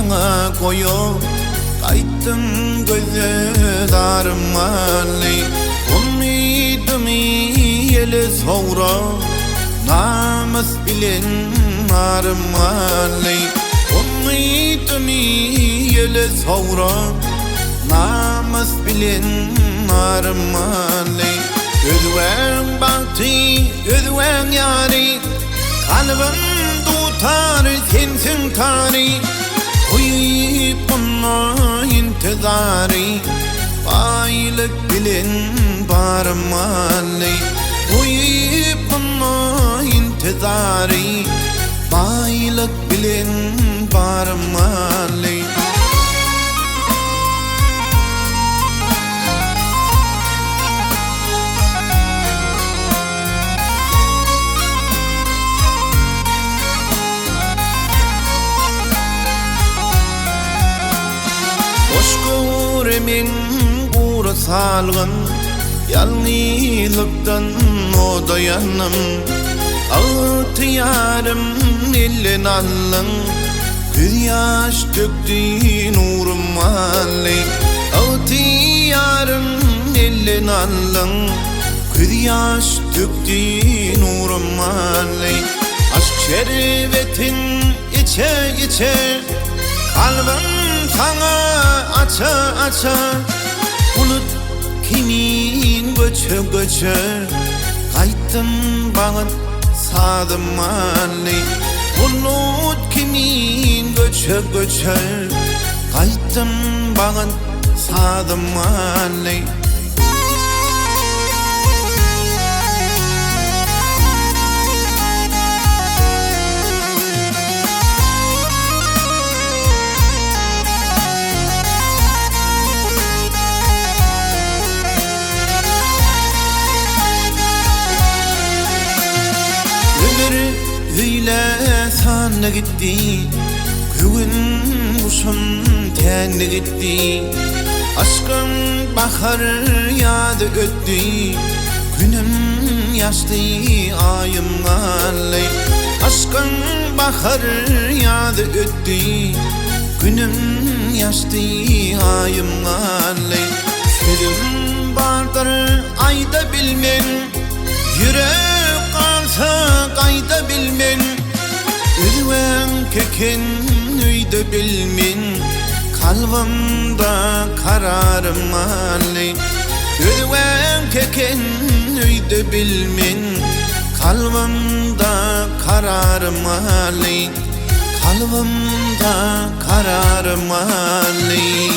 sana koyup Kayttın gözü Zarym'ali Umidimi ele sonra Namus bilen Zarym'ali Umidimi ele sonra Namus bilen Zarym'ali Gözüven baktı, gözüven yari Kalbim tutar sensin tari Uyuyup bana intizari Baylık bilen Zarym'ali Uyuyup bana intizari Baylık bilen Zarym'ali Min uğra salgın Yalnızlıktan odayanım Ağıtı yarım elin allın Bir yaş döktü nurum Ali Ağıtı yarım elin allın Bir yaş döktü nurum Ali Aşk şerbetin içe içe Kalbim sana aça Unut kimin göçe Kayttım bağıt sadım Ali Unut kimin göçe Kayttım bağıt sadım Ali Hüyle sana gitti Köyün kuşum tenli gitti Aşkın bahar yadı öttü Günüm yaşlı ayım Ali Aşkın bahar yadı öttü Günüm yaşlı ayım Ali Sözüm vardır ayda bilmen Yürek kalsa kayda bilmen Üzven keken üyde bilmen Kalbimda kararım Ali Üzven keken üyde bilmen Kalbimda kararım Ali Kalbimda kararım Ali